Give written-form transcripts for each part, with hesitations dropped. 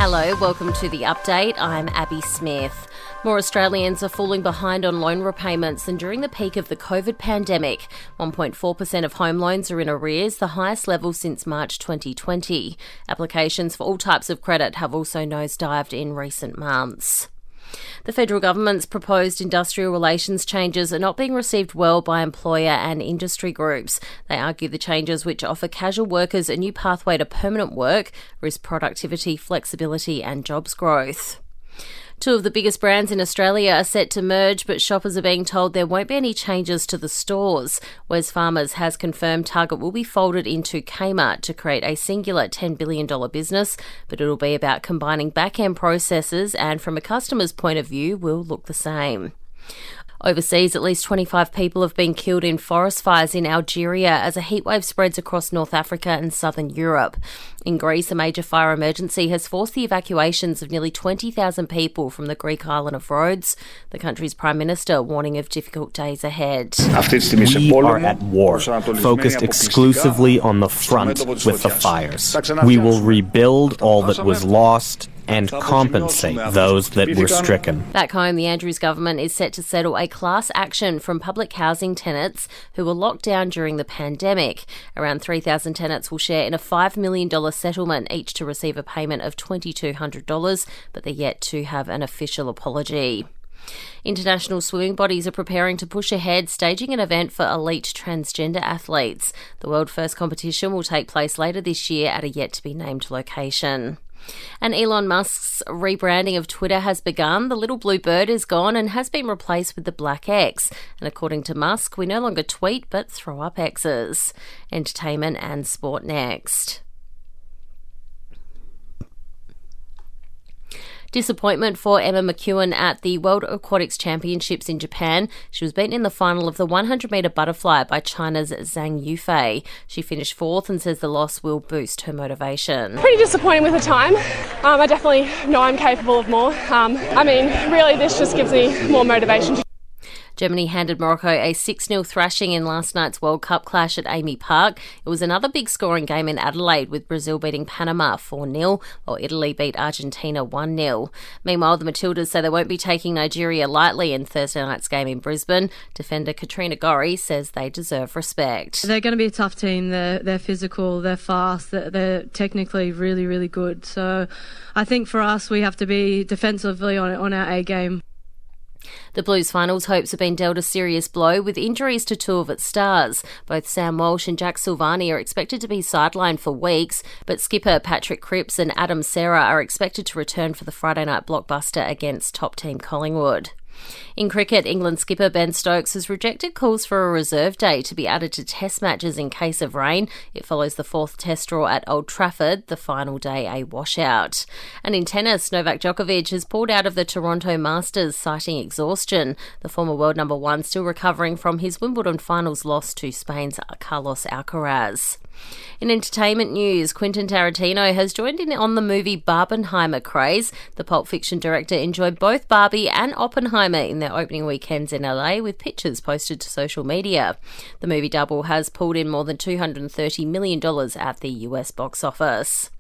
Hello, welcome to The Update. I'm Abby Smith. More Australians are falling behind on loan repayments than during the peak of the COVID pandemic. 1.4% of home loans are in arrears, the highest level since March 2020. Applications for all types of credit have also nosedived in recent months. The federal government's proposed industrial relations changes are not being received well by employer and industry groups. They argue the changes, which offer casual workers a new pathway to permanent work, risk productivity, flexibility and jobs growth. Two of the biggest brands in Australia are set to merge, but shoppers are being told there won't be any changes to the stores. Wesfarmers has confirmed Target will be folded into Kmart to create a singular $10 billion business, but it'll be about combining back-end processes and, from a customer's point of view, will look the same. Overseas, at least 25 people have been killed in forest fires in Algeria as a heatwave spreads across North Africa and southern Europe. In Greece, a major fire emergency has forced the evacuations of nearly 20,000 people from the Greek island of Rhodes. The country's Prime Minister warning of difficult days ahead. We are at war, focused exclusively on the front with the fires. We will rebuild all that was lost and compensate those that were stricken. Back home, the Andrews government is set to settle a class action from public housing tenants who were locked down during the pandemic. Around 3,000 tenants will share in a $5 million settlement, each to receive a payment of $2,200, but they're yet to have an official apology. International swimming bodies are preparing to push ahead, staging an event for elite transgender athletes. The world first competition will take place later this year at a yet-to-be-named location. And Elon Musk's rebranding of Twitter has begun. The little blue bird is gone and has been replaced with the black X. And according to Musk, we no longer tweet but throw up X's. Entertainment and sport next. Disappointment for Emma McEwen at the World Aquatics Championships in Japan. She was beaten in the final of the 100-metre butterfly by China's Zhang Yufei. She finished fourth and says the loss will boost her motivation. Pretty disappointing with the time. I definitely know I'm capable of more. Really this just gives me more motivation. Germany handed Morocco a 6-0 thrashing in last night's World Cup clash at Amy Park. It was another big scoring game in Adelaide, with Brazil beating Panama 4-0, while Italy beat Argentina 1-0. Meanwhile, the Matildas say they won't be taking Nigeria lightly in Thursday night's game in Brisbane. Defender Katrina Gorry says they deserve respect. They're going to be a tough team. They're physical, they're fast, they're technically really, really good. So I think for us, we have to be defensively on our A game. The Blues' finals hopes have been dealt a serious blow with injuries to two of its stars. Both Sam Walsh and Jack Silvani are expected to be sidelined for weeks, but skipper Patrick Cripps and Adam Serra are expected to return for the Friday night blockbuster against top team Collingwood. In cricket, England skipper Ben Stokes has rejected calls for a reserve day to be added to test matches in case of rain. It follows the fourth test draw at Old Trafford, the final day a washout. And in tennis, Novak Djokovic has pulled out of the Toronto Masters, citing exhaustion. The former world number one still recovering from his Wimbledon finals loss to Spain's Carlos Alcaraz. In entertainment news, Quentin Tarantino has joined in on the movie Barbenheimer craze. The Pulp Fiction director enjoyed both Barbie and Oppenheimer in their opening weekends in LA, with pictures posted to social media. The movie double has pulled in more than $230 million at the US box office.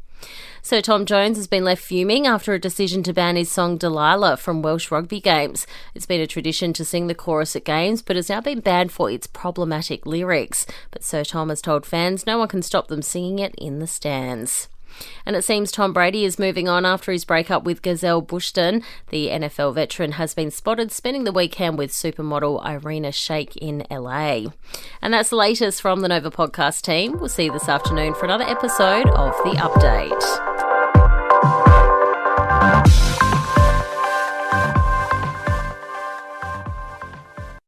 Sir Tom Jones has been left fuming after a decision to ban his song Delilah from Welsh rugby games. It's been a tradition to sing the chorus at games, but has now been banned for its problematic lyrics. But Sir Tom has told fans no one can stop them singing it in the stands. And it seems Tom Brady is moving on after his breakup with Gisele Bündchen. The NFL veteran has been spotted spending the weekend with supermodel Irina Shayk in LA. And that's the latest from the Nova podcast team. We'll see you this afternoon for another episode of The Update.